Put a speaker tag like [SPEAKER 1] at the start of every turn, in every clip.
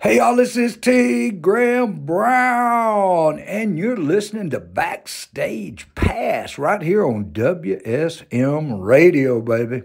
[SPEAKER 1] Hey y'all, this is T. Graham Brown, and you're listening to Backstage Pass right here on WSM Radio, baby.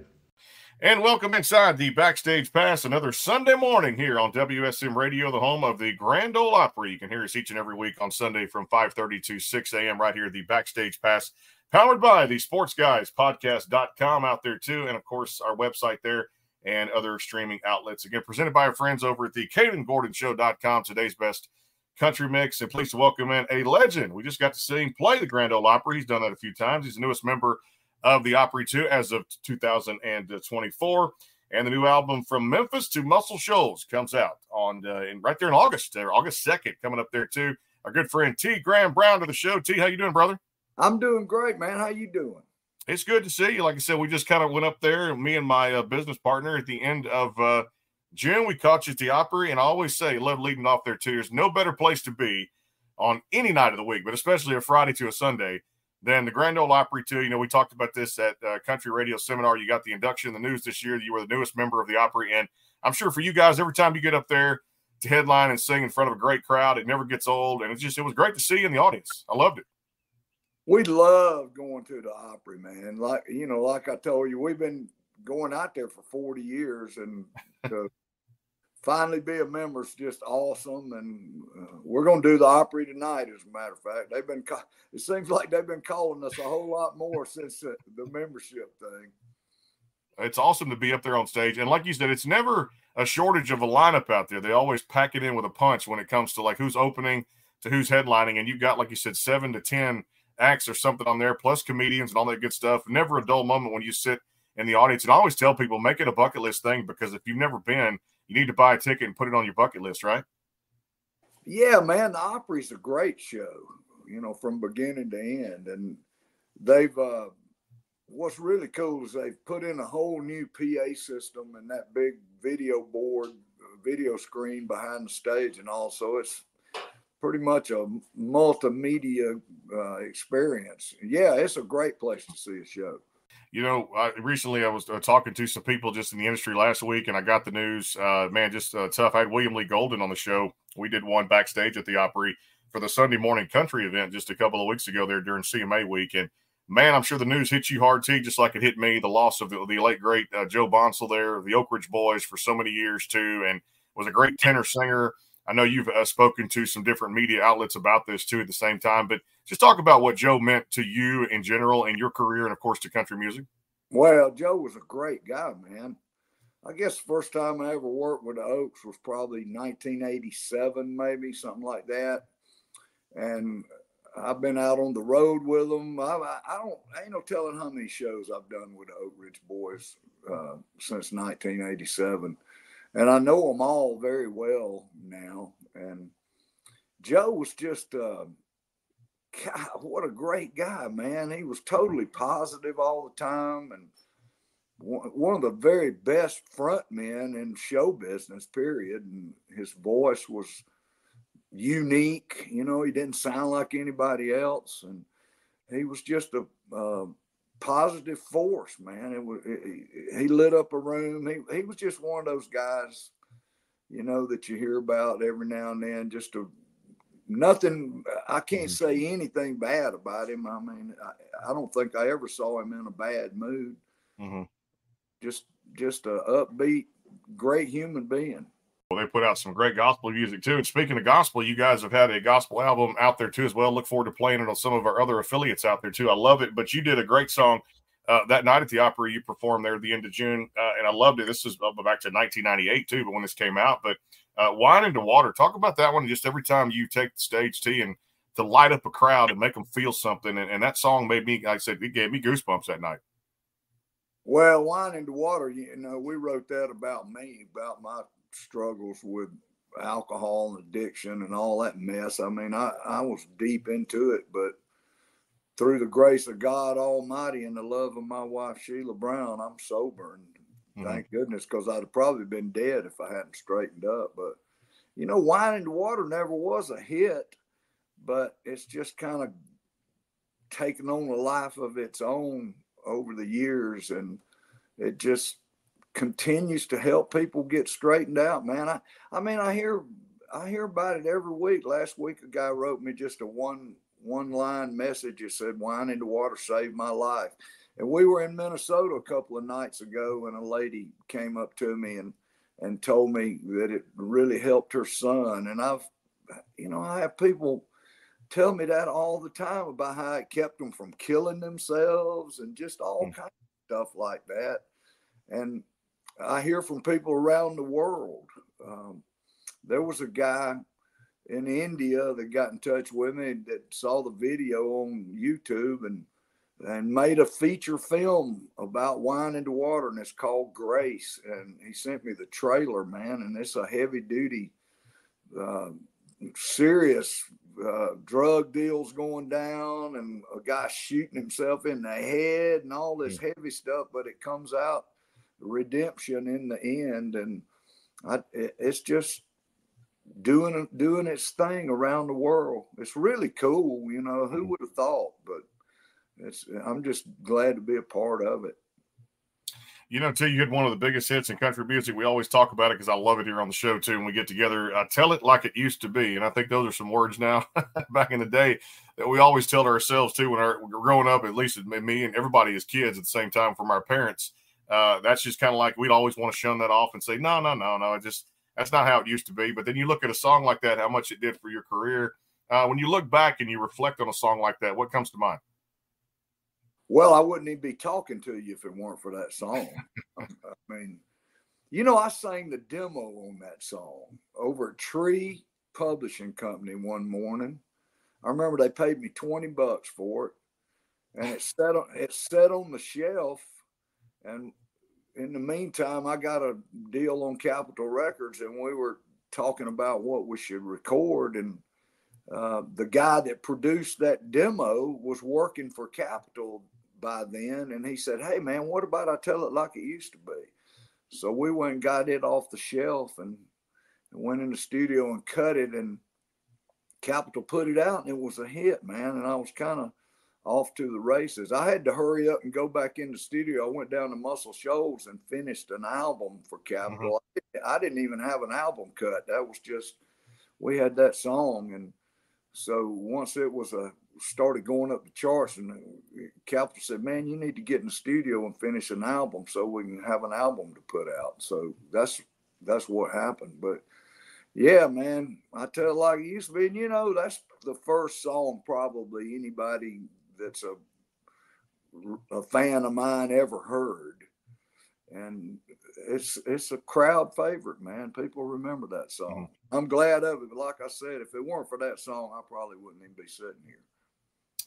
[SPEAKER 2] And welcome inside the Backstage Pass, another Sunday morning here on WSM Radio, the home of the Grand Ole Opry. You can hear us each and every week on Sunday from 5:30 to 6 a.m. right here at the Backstage Pass, powered by the SportsGuysPodcast.com out there too, and of course our website there and other streaming outlets. Again, presented by our friends over at the CadenGordonShow.com, today's best country mix. And pleased to welcome in a legend. We just got to see him play the Grand Ole Opry. He's done that a few times. He's the newest member of the Opry 2 as of 2024. And the new album From Memphis to Muscle Shoals comes out on right there in August 2nd, coming up there too. Our good friend T. Graham Brown to the show. T, how you doing, brother?
[SPEAKER 1] I'm doing great, man. How you doing?
[SPEAKER 2] It's good to see you. Like I said, we just kind of went up there, me and my business partner, at the end of June. We caught you at the Opry, and I always say, love leading off there too. There's no better place to be on any night of the week, but especially a Friday to a Sunday, than the Grand Ole Opry 2. You know, we talked about this at Country Radio Seminar. You got the induction in the news this year. You were the newest member of the Opry, and I'm sure for you guys, every time you get up there to headline and sing in front of a great crowd, it never gets old, and it was great to see you in the audience. I loved it.
[SPEAKER 3] We love going to the Opry, man. Like I told you, we've been going out there for 40 years, and to finally be a member is just awesome. And we're going to do the Opry tonight, as a matter of fact. It seems like they've been calling us a whole lot more since the membership thing.
[SPEAKER 2] It's awesome to be up there on stage. And like you said, it's never a shortage of a lineup out there. They always pack it in with a punch when it comes to like who's opening to who's headlining. And you've got, like you said, 7 to 10 acts or something on there, plus comedians and all that good stuff. Never a dull moment when you sit in the audience. And I always tell people, make it a bucket list thing, because if you've never been, you need to buy a ticket and put it on your bucket list, right?
[SPEAKER 3] Yeah, man, the Opry's a great show, from beginning to end. And they've what's really cool is they've put in a whole new PA system and that big video screen behind the stage, and also it's pretty much a multimedia experience. Yeah, it's a great place to see a show.
[SPEAKER 2] Recently I was talking to some people just in the industry last week, and I got the news, tough. I had William Lee Golden on the show. We did one backstage at the Opry for the Sunday morning country event just a couple of weeks ago there during CMA week. And man, I'm sure the news hit you hard, T, just like it hit me, the loss of the late, great Joe Bonsall there, the Oak Ridge Boys for so many years too, and was a great tenor singer. I know you've spoken to some different media outlets about this too at the same time, but just talk about what Joe meant to you in general in your career and, of course, to country music.
[SPEAKER 3] Well, Joe was a great guy, man. I guess the first time I ever worked with the Oaks was probably 1987, maybe, something like that. And I've been out on the road with them. Ain't no telling how many shows I've done with the Oak Ridge Boys since 1987. And I know them all very well now. And Joe was just, God, what a great guy, man. He was totally positive all the time. And one of the very best front men in show business, period. And his voice was unique. He didn't sound like anybody else. And he was just a positive force, man. He lit up a room. He was just one of those guys, that you hear about every now and then. Nothing. I can't say anything bad about him. I mean, I don't think I ever saw him in a bad mood.
[SPEAKER 2] Mm-hmm.
[SPEAKER 3] Just a upbeat, great human being.
[SPEAKER 2] Well, they put out some great gospel music too. And speaking of gospel, you guys have had a gospel album out there too as well. Look forward to playing it on some of our other affiliates out there too. I love it. But you did a great song that night at the Opry. You performed there at the end of June, and I loved it. This is back to 1998 too, but when this came out. But Wine into Water, talk about that one. Just every time you take the stage, T, and to light up a crowd and make them feel something. And that song made me, like I said, it gave me goosebumps that night.
[SPEAKER 3] Well, Wine into Water, we wrote that about me, about my struggles with alcohol and addiction and all that mess. I mean, I was deep into it, but through the grace of God Almighty and the love of my wife, Sheila Brown, I'm sober. And thank goodness, because I'd have probably been dead if I hadn't straightened up. But, Wine into Water never was a hit, but it's just kind of taken on a life of its own over the years. And it just continues to help people get straightened out, man. I hear I hear about it every week. Last week, a guy wrote me just a one-line message. It said, "Wine in the water saved my life." And we were in Minnesota a couple of nights ago, and a lady came up to me and told me that it really helped her son. And I have people tell me that all the time about how it kept them from killing themselves and just all kinds of stuff like that. And I hear from people around the world. There was a guy in India that got in touch with me that saw the video on YouTube and made a feature film about wine in the water, and it's called Grace. And he sent me the trailer, man, and it's a heavy duty, serious drug deals going down, and a guy shooting himself in the head and all this heavy stuff, but it comes out redemption in the end. And it's just doing its thing around the world. It's really cool. Who would have thought? But I'm just glad to be a part of it.
[SPEAKER 2] Too, you had one of the biggest hits in country music. We always talk about it because I love it here on the show, too, when we get together. Tell it like it used to be. And I think those are some words now back in the day that we always tell ourselves, too, when we're growing up, at least me and everybody as kids at the same time from our parents. That's just kind of like we'd always want to shun that off and say, no. That's not how it used to be. But then you look at a song like that, how much it did for your career. When you look back and you reflect on a song like that, what comes to mind?
[SPEAKER 3] Well, I wouldn't even be talking to you if it weren't for that song. I mean, I sang the demo on that song over at Tree Publishing Company one morning. I remember they paid me $20 for it, and it sat on the shelf. And in the meantime, I got a deal on Capitol Records, and we were talking about what we should record. And the guy that produced that demo was working for Capitol by then, and he said, "Hey man, what about I tell it like it used to be?" So we went and got it off the shelf and went in the studio and cut it, and Capitol put it out, and it was a hit, man. And I was kind of off to the races. I had to hurry up and go back in the studio. I went down to Muscle Shoals and finished an album for Capitol. I didn't even have an album cut. That was just, we had that song. And so once it was started going up the charts, and Capitol said, "Man, you need to get in the studio and finish an album so we can have an album to put out." So that's what happened. But yeah, man, I tell it like it used to be. And that's the first song probably anybody that's a fan of mine ever heard. And it's a crowd favorite, man. People remember that song. I'm glad of it. But like I said, if it weren't for that song, I probably wouldn't even be sitting here.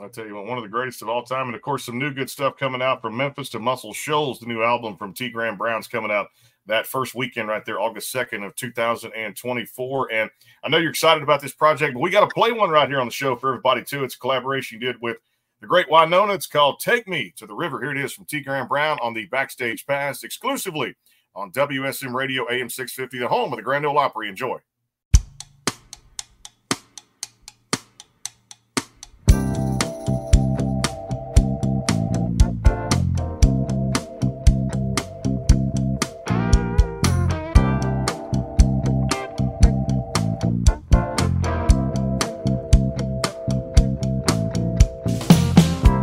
[SPEAKER 2] I'll tell you what, one of the greatest of all time. And, of course, some new good stuff coming out from Memphis to Muscle Shoals. The new album from T. Graham Brown's coming out that first weekend right there, August 2nd of 2024. And I know you're excited about this project, but we got to play one right here on the show for everybody, too. It's a collaboration you did with the great Winona. It's called Take Me to the River. Here it is from T. Graham Brown on the Backstage Pass, exclusively on WSM Radio AM 650, the home of the Grand Ole Opry. Enjoy.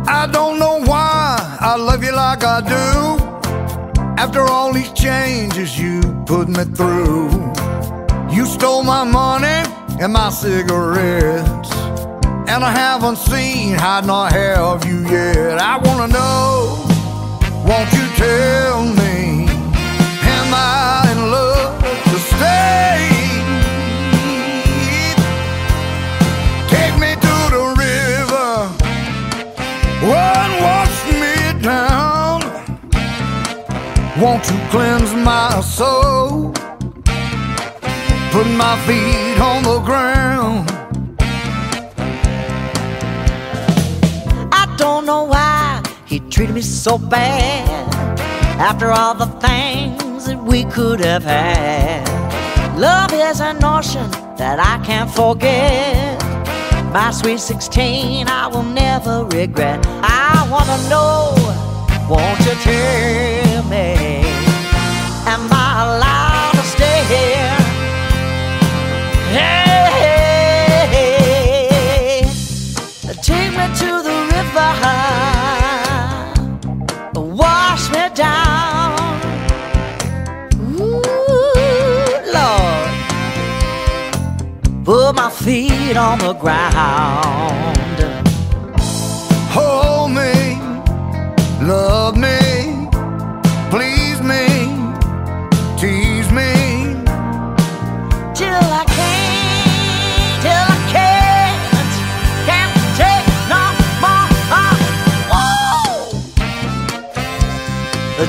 [SPEAKER 4] I don't know why I love you like I do. After all these changes you put me through, you stole my money and my cigarettes, and I haven't seen hide nor hair of you yet. I wanna know, won't you tell me, am I in love to stay? Take me to the river, one wash me down. Won't you cleanse my soul? Put my feet on the ground.
[SPEAKER 5] I don't know why he treated me so bad. After all the things that we could have had, love is an notion that I can't forget. My sweet 16, I will never regret. I wanna know, won't you tell me, am I allowed to stay here? Yeah. put my feet on the ground.
[SPEAKER 4] Hold me, love me, please me, tease me,
[SPEAKER 5] till I can't take no more. Whoa!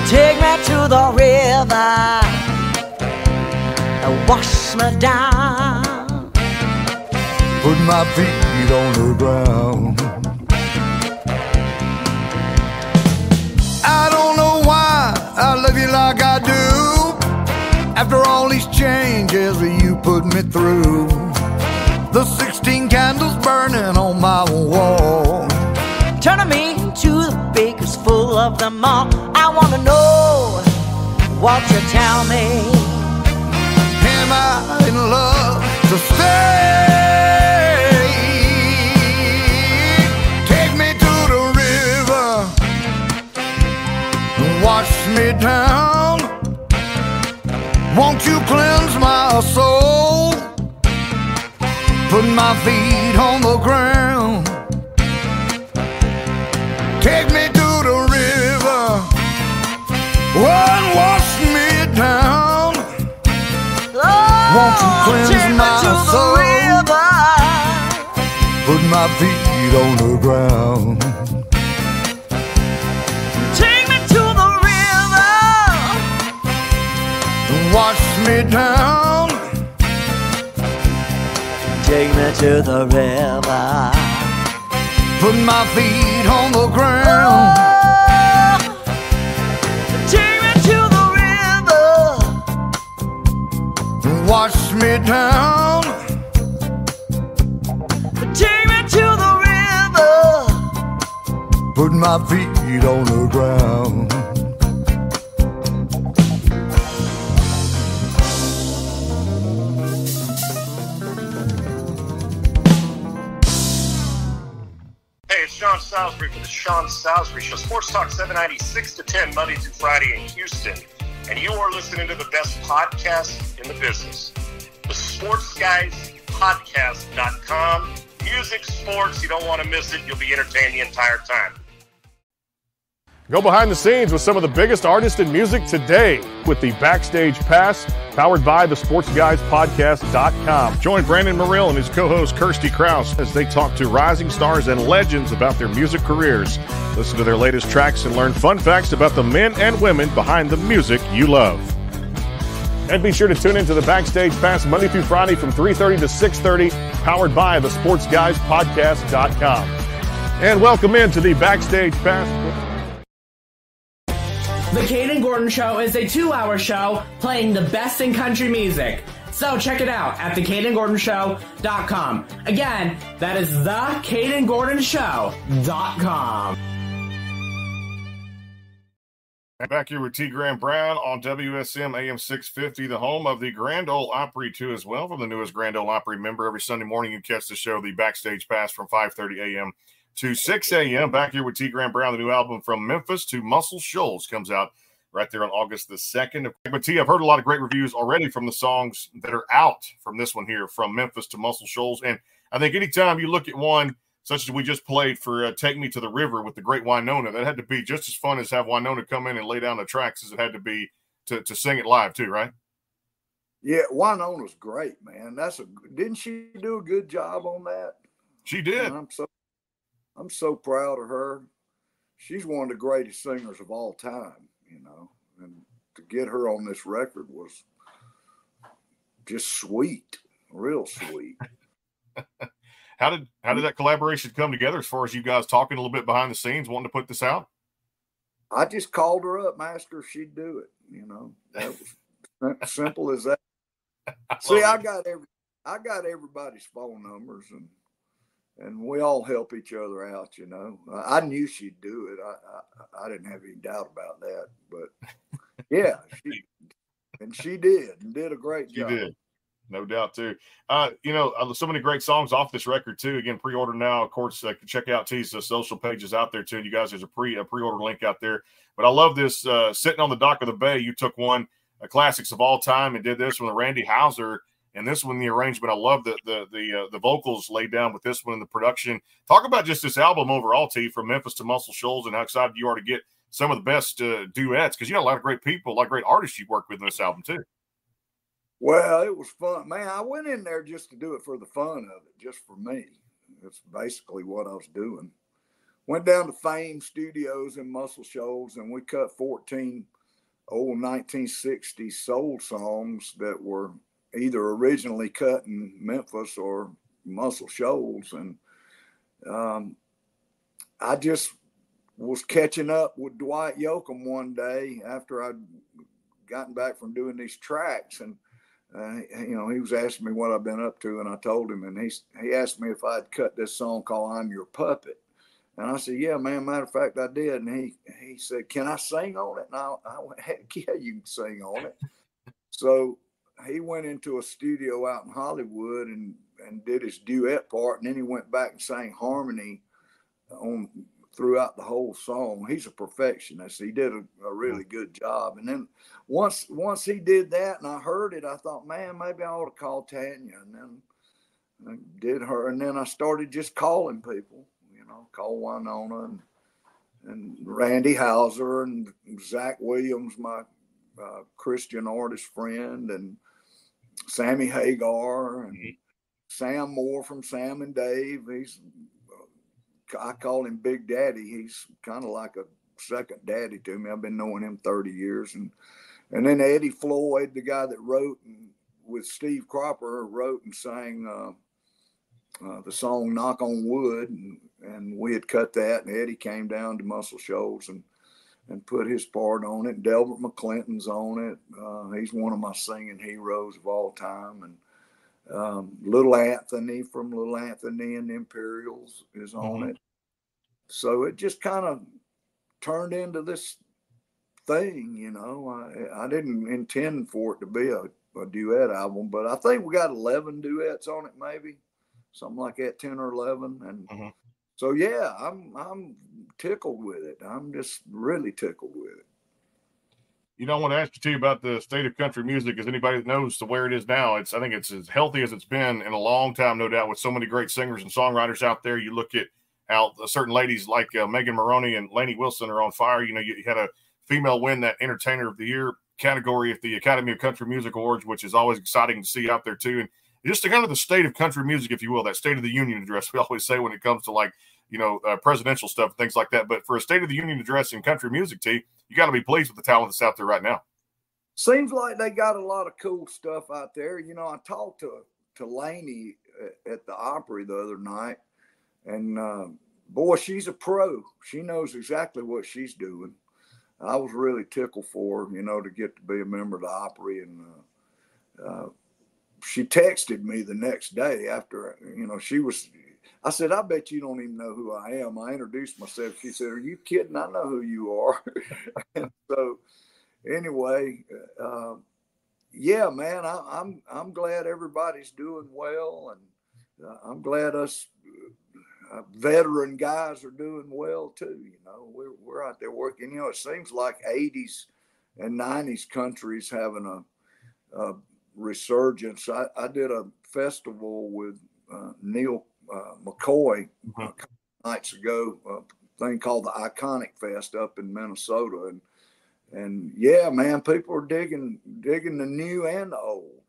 [SPEAKER 5] Take me to the river, wash me down,
[SPEAKER 4] put my feet on the ground. I don't know why I love you like I do, after all these changes that you put me through. The 16 candles burning on my wall,
[SPEAKER 5] turning me into the baker's full of them all. I wanna know what you tell me.
[SPEAKER 4] Am I in love to stay? Take me to the river, wash me down. Won't you cleanse my soul? Put my feet on the ground. Take me to the river, and wash me down. Won't you cleanse my soul? Put my feet on the ground.
[SPEAKER 5] Take me to the river,
[SPEAKER 4] wash me down.
[SPEAKER 5] take me to the river,
[SPEAKER 4] put my feet on the ground.
[SPEAKER 5] Take me to the river,
[SPEAKER 4] wash me down.
[SPEAKER 5] Take me to the river,
[SPEAKER 4] put my feet on the ground.
[SPEAKER 6] Hey, it's Sean Salisbury for the Sean Salisbury Show. Sports Talk 790, 6 to 10, Monday through Friday in Houston. And you are listening to the best podcast in the business. The SportsGuysPodcast.com. Music, sports, you don't want to miss it. You'll be entertained the entire time.
[SPEAKER 2] Go behind the scenes with some of the biggest artists in music today with the Backstage Pass, powered by the SportsGuysPodcast.com. Join Brandon Morrill and his co-host Kirsty Krause as they talk to rising stars and legends about their music careers. Listen to their latest tracks and learn fun facts about the men and women behind the music you love. And be sure to tune into the Backstage Pass Monday through Friday from 3:30 to 6:30, powered by the SportsGuysPodcast.com. And welcome into the Backstage Pass.
[SPEAKER 7] The Caden Gordon Show is a 2-hour show playing the best in country music. So check it out at thecadengordonshow.com. Again, that is thecadengordonshow.com.
[SPEAKER 2] Back here with T. Graham Brown on WSM AM 650, the home of the Grand Ole Opry, too, as well. From the newest Grand Ole Opry member, every Sunday morning you catch the show, the Backstage Pass, from 5:30 a.m. to 6 a.m. Back here with T. Graham Brown, the new album From Memphis to Muscle Shoals comes out right there on August the 2nd. But T, I've heard a lot of great reviews already from the songs that are out from this one here, From Memphis to Muscle Shoals. And I think anytime you look at one such as we just played for Take Me to the River with the great Winona, that had to be just as fun as have Winona come in and lay down the tracks as it had to be to sing it live too, right?
[SPEAKER 3] Yeah, Winona's great, man. Didn't she do a good job on that?
[SPEAKER 2] She did.
[SPEAKER 3] Man, I'm so proud of her. She's one of the greatest singers of all time, you know, and to get her on this record was just sweet, real sweet.
[SPEAKER 2] How did that collaboration come together as far as you guys talking a little bit behind the scenes, wanting to put this out?
[SPEAKER 3] I just called her up and asked her if she'd do it, you know. That was simple as that. See, I got everybody's phone numbers, and we all help each other out, you know. I knew she'd do it. I didn't have any doubt about that. But, yeah, she did a great job.
[SPEAKER 2] She did. No doubt, too. You know, so many great songs off this record, too. Again, pre-order now. Of course, check out T's social pages out there, too. And you guys, there's a pre-order link out there. But I love this. Sitting on the Dock of the Bay, you took one, classics of all time, and did this with Randy Houser. And this one, the arrangement, I love the vocals laid down with this one and the production. Talk about just this album overall, T, from Memphis to Muscle Shoals, and how excited you are to get some of the best duets, because you got a lot of great people, a lot of great artists you worked with in this album too.
[SPEAKER 3] Well, it was fun, man. I went in there just to do it for the fun of it, just for me. That's basically what I was doing. Went down to Fame Studios in Muscle Shoals, and we cut 14 old 1960s soul songs that were either originally cut in Memphis or Muscle Shoals. And I just was catching up with Dwight Yoakam one day after I'd gotten back from doing these tracks, and you know, he was asking me what I've been up to, and I told him, and he asked me if I'd cut this song called "I'm Your Puppet," and I said, "Yeah, man. Matter of fact, I did." And he said, "Can I sing on it?" And I went, "Heck yeah, you can sing on it." So he went into a studio out in Hollywood and did his duet part, and then he went back and sang harmony throughout the whole song. He's a perfectionist. He did a really good job. And then once he did that and I heard it, I thought, man, maybe I ought to call Tanya. And then I did her. And then I started just calling people, you know, call Winona and Randy Hauser and Zach Williams, my Christian artist friend, and Sammy Hagar and Sam Moore from Sam and Dave. I call him Big Daddy. He's kind of like a second daddy to me. I've been knowing him 30 years. And then Eddie Floyd, the guy that wrote with Steve Cropper, wrote and sang the song Knock on Wood. And we had cut that, and Eddie came down to Muscle Shoals and put his part on it. Delbert McClinton's on it. He's one of my singing heroes of all time. And Little Anthony from Little Anthony and the Imperials is on it. So it just kind of turned into this thing, you know. I didn't intend for it to be a duet album, but I think we got 11 duets on it, maybe something like that, 10 or 11. And so, yeah, I'm tickled with it. I'm just really tickled with it.
[SPEAKER 2] You know, I want to ask you too about the state of country music. As anybody that knows to where it is now, I think it's as healthy as it's been in a long time, no doubt, with so many great singers and songwriters out there. You look at how certain ladies like Megan Maroney and Lainey Wilson are on fire. You know, you had a female win that Entertainer of the Year category at the Academy of Country Music Awards, which is always exciting to see out there too. And just to kind of the state of country music, if you will, that State of the Union address we always say when it comes to, like, you know, presidential stuff and things like that. But for a State of the Union address in country music, T, you got to be pleased with the talent that's out there right now.
[SPEAKER 3] Seems like they got a lot of cool stuff out there. You know, I talked to Lainey at the Opry the other night, and boy, she's a pro. She knows exactly what she's doing. I was really tickled for her, you know, to get to be a member of the Opry. And she texted me the next day after, you know, I said, I bet you don't even know who I am. I introduced myself. She said, are you kidding? I know who you are. And so anyway, yeah, man, I'm glad everybody's doing well. And I'm glad us veteran guys are doing well too. You know, we're out there working. You know, it seems like 80s and 90s country's having a resurgence. I did a festival with Neil McCoy a couple nights ago, a thing called the Iconic Fest up in Minnesota, and yeah, man, people are digging the new and the old.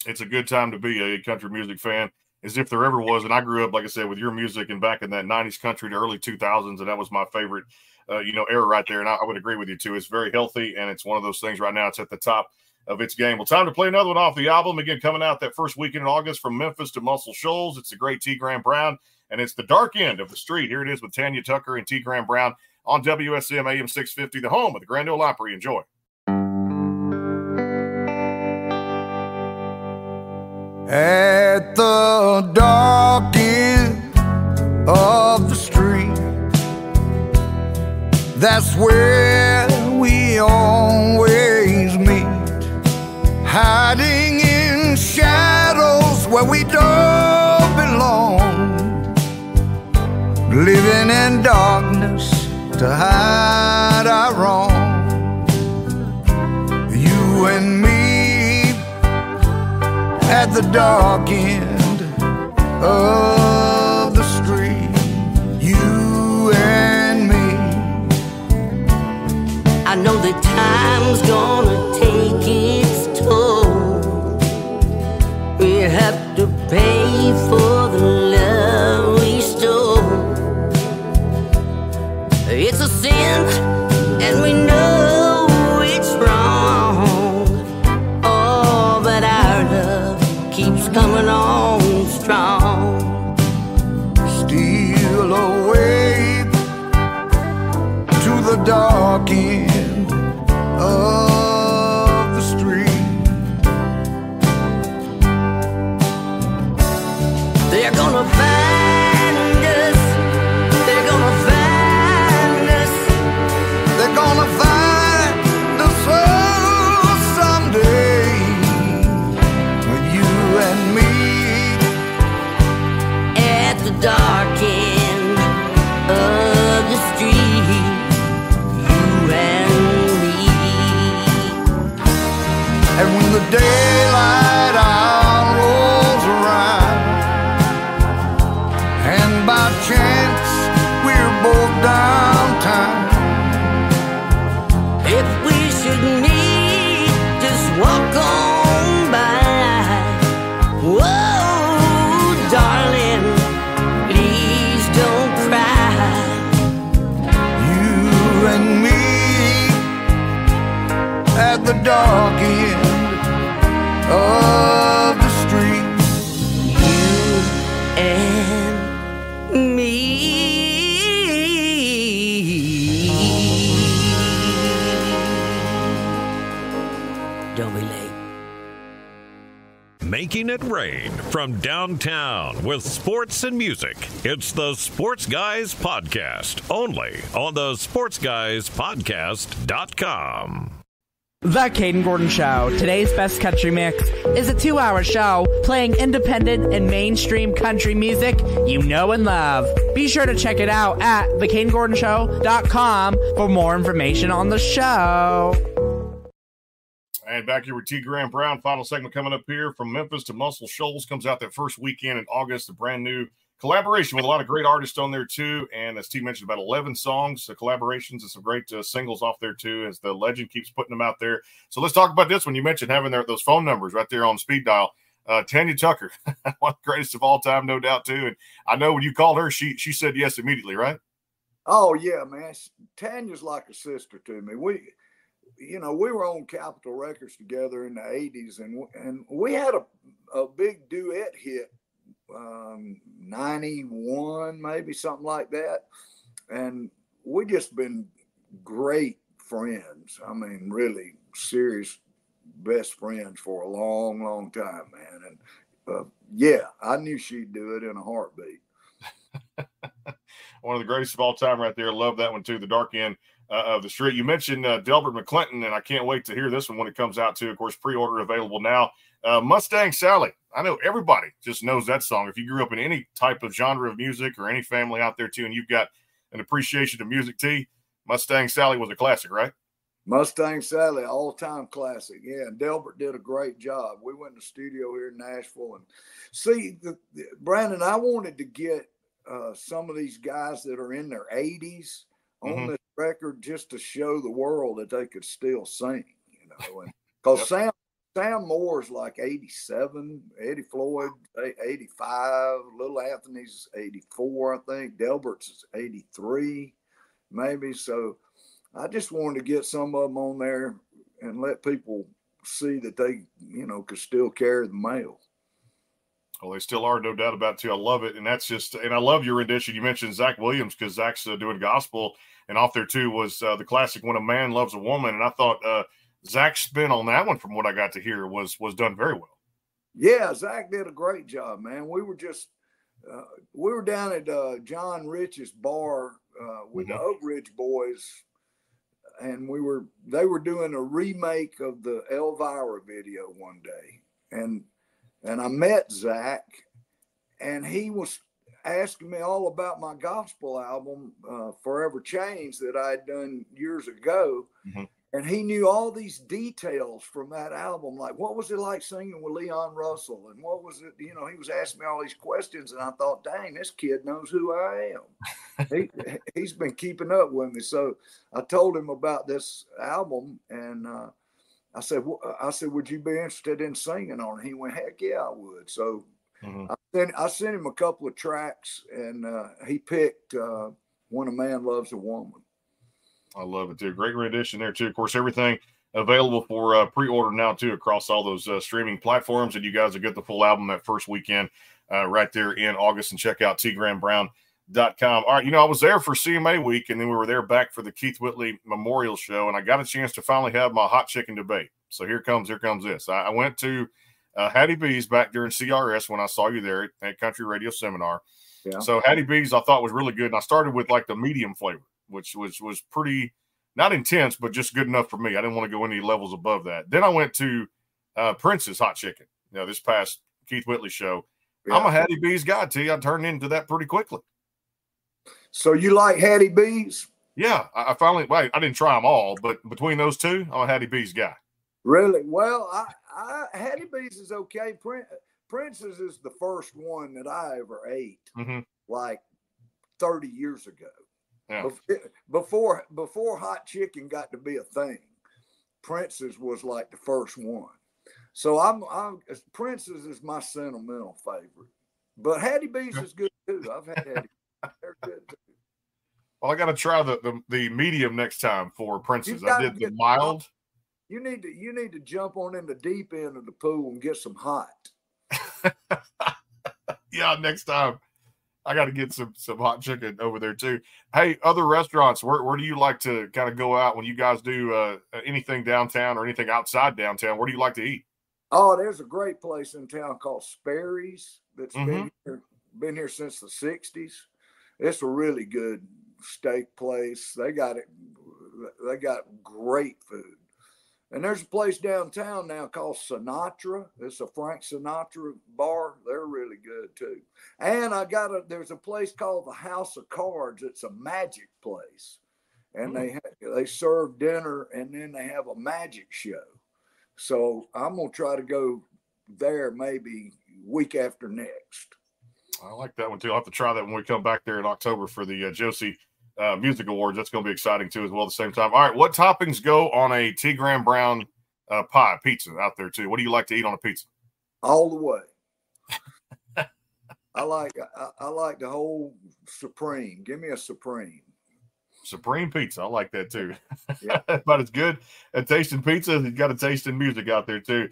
[SPEAKER 2] It's a good time to be a country music fan, as if there ever was. And I grew up, like I said, with your music and back in that 90s country to early 2000s, and that was my favorite era right there. And I would agree with you too. It's very healthy, and it's one of those things right now. It's at the top of its game. Well, time to play another one off the album. Again, coming out that first weekend in August, From Memphis to Muscle Shoals. It's the great T. Graham Brown, and it's The Dark End of the Street. Here it is with Tanya Tucker and T. Graham Brown on WSM AM 650, the home of the Grand Ole Opry. Enjoy.
[SPEAKER 4] At the dark end of the street, that's where we always meet, hiding in shadows where we don't belong, living in darkness to hide our wrong. You and me, at the dark end of the street, you and me.
[SPEAKER 5] I know that time's gonna take its toll. We have to pay for the love we stole. It's a sin, and we know it's wrong. Oh, but our love keeps coming on strong.
[SPEAKER 4] Steal away to the dark end of the street.
[SPEAKER 5] They're gonna find us. They're gonna find us.
[SPEAKER 4] They're gonna find us all someday. You and me
[SPEAKER 5] At the dark end of the street, you and me.
[SPEAKER 4] and when the daylight hour rolls around, and by chance we're both downtown.
[SPEAKER 5] If we should meet, just walk on by. Whoa, darling, please don't cry.
[SPEAKER 4] You and me at the dark end of the street.
[SPEAKER 5] You and me. Don't be late.
[SPEAKER 8] Making it rain from downtown with sports and music. It's the Sports Guys Podcast, only on the sportsguyspodcast.com.
[SPEAKER 7] The Caden Gordon Show, today's best country mix, is a 2-hour show playing independent and mainstream country music you know and love. Be sure to check it out at thecadengordonshow.com for more information on the show.
[SPEAKER 2] And back here with T. Graham Brown, final segment coming up here from Memphis to Muscle Shoals. Comes out that first weekend in August, a brand new collaboration with a lot of great artists on there too. And as T mentioned, about 11 songs, collaborations, and some great singles off there too, as the legend keeps putting them out there. So let's talk about this one. You mentioned having those phone numbers right there on speed dial. Tanya Tucker, one of the greatest of all time, no doubt too. And I know when you called her, she said yes immediately, right?
[SPEAKER 3] Oh yeah, man. Tanya's like a sister to me. We were on Capitol Records together in the 80s, and we had a big duet hit, 91, maybe something like that. And we just been great friends. I mean, really serious best friends for a long, long time, man. And yeah, I knew she'd do it in a heartbeat.
[SPEAKER 2] One of the greatest of all time right there. Love that one too. The dark end of the street. You mentioned Delbert McClinton, and I can't wait to hear this one when it comes out too. Of course, pre-order available now. Mustang Sally. I know everybody just knows that song. If you grew up in any type of genre of music or any family out there too, and you've got an appreciation of music, T, Mustang Sally was a classic, right?
[SPEAKER 3] Mustang Sally, all-time classic. Yeah, and Delbert did a great job. We went in the studio here in Nashville. And see, Brandon, I wanted to get some of these guys that are in their 80s on this record just to show the world that they could still sing, you know. Because Sam Moore's like 87, Eddie Floyd 85, Little Anthony's 84, I think. Delbert's is 83, maybe. So I just wanted to get some of them on there and let people see that they, you know, could still carry the mail.
[SPEAKER 2] Well, they still are, no doubt about it, too. I love it. And that's just, and I love your rendition. You mentioned Zach Williams because Zach's doing gospel. And off there, too, was the classic When a Man Loves a Woman. And I thought Zach's spin on that one, from what I got to hear, was done very well.
[SPEAKER 3] Yeah, Zach did a great job, man. We were just, we were down at John Rich's bar with the Oak Ridge Boys. And they were doing a remake of the Elvira video one day. And I met Zach, and he was asking me all about my gospel album, Forever Changed, that I had done years ago. And he knew all these details from that album. Like, what was it like singing with Leon Russell? And what was it, he was asking me all these questions. And I thought, dang, this kid knows who I am. He's been keeping up with me. So I told him about this album. And I said, would you be interested in singing on it? He went, heck yeah, I would. So I sent him a couple of tracks, and he picked When a Man Loves a Woman.
[SPEAKER 2] I love it too. Great rendition there too. Of course, everything available for pre-order now too across all those streaming platforms. And you guys will get the full album that first weekend right there in August. And check out tgrambrown.com. All right, I was there for CMA week, and then we were there back for the Keith Whitley Memorial Show, and I got a chance to finally have my hot chicken debate. So here comes this. I went to Hattie B's back during CRS when I saw you there at Country Radio Seminar. Yeah. So Hattie B's I thought was really good, and I started with like the medium flavor, which was pretty not intense, but just good enough for me. I didn't want to go any levels above that. Then I went to Prince's hot chicken. This past Keith Whitley show. Yeah. I'm a Hattie B's guy, T. I turned into that pretty quickly.
[SPEAKER 3] So you like Hattie B's?
[SPEAKER 2] Yeah, I finally. Wait, I didn't try them all, but between those two, I'm a Hattie B's guy.
[SPEAKER 3] Really? Well, Hattie B's is okay. Prince's is the first one that I ever ate, like 30 years ago. Yeah. Before hot chicken got to be a thing, Prince's was like the first one. So I'm Prince's is my sentimental favorite, but Hattie B's is good too. I've had Hattie. They're good too.
[SPEAKER 2] Well, I got to try the medium next time for Prince's. I did the mild.
[SPEAKER 3] You need to jump on in the deep end of the pool and get some hot.
[SPEAKER 2] Yeah, next time. I got to get some hot chicken over there too. Hey, other restaurants, where do you like to kind of go out when you guys do anything downtown or anything outside downtown? Where do you like to eat?
[SPEAKER 3] Oh, there's a great place in town called Sperry's that's been here since the 60s. It's a really good steak place. They got great food. And there's a place downtown now called Sinatra. It's a Frank Sinatra bar. They're really good too. And there's a place called the House of Cards. It's a magic place. And they serve dinner, and then they have a magic show. So I'm going to try to go there maybe week after next.
[SPEAKER 2] I like that one too. I'll have to try that when we come back there in October for the Josie Music Awards. That's going to be exciting too as well at the same time. All right, what toppings go on a T. Graham Brown pie pizza out there too? What do you like to eat on a pizza?
[SPEAKER 3] All the way. I like the whole Supreme. Give me a Supreme.
[SPEAKER 2] Supreme pizza. I like that too. Yeah. But it's good at tasting pizza. He's got a taste in music out there too.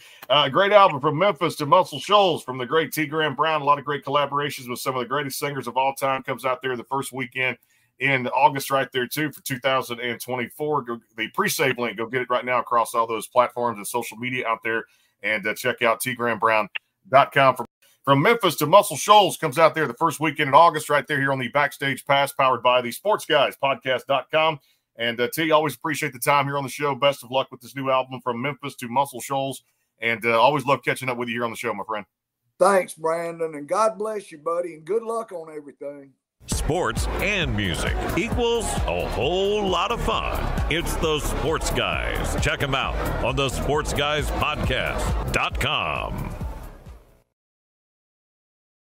[SPEAKER 2] Great album from Memphis to Muscle Shoals from the great T. Graham Brown. A lot of great collaborations with some of the greatest singers of all time. Comes out there the first weekend in August right there too for 2024. The pre-save link, go get it right now across all those platforms and social media out there, and check out tgrambrown.com. From Memphis to Muscle Shoals comes out there the first weekend in August right there here on the Backstage Pass, powered by the sportsguyspodcast.com. And T, always appreciate the time here on the show. Best of luck with this new album From Memphis to Muscle Shoals, and always love catching up with you here on the show, my friend.
[SPEAKER 3] Thanks, Brandon, and God bless you, buddy, and good luck on everything.
[SPEAKER 8] Sports and music equals a whole lot of fun. It's the Sports Guys. Check them out on the sportsguyspodcast.com.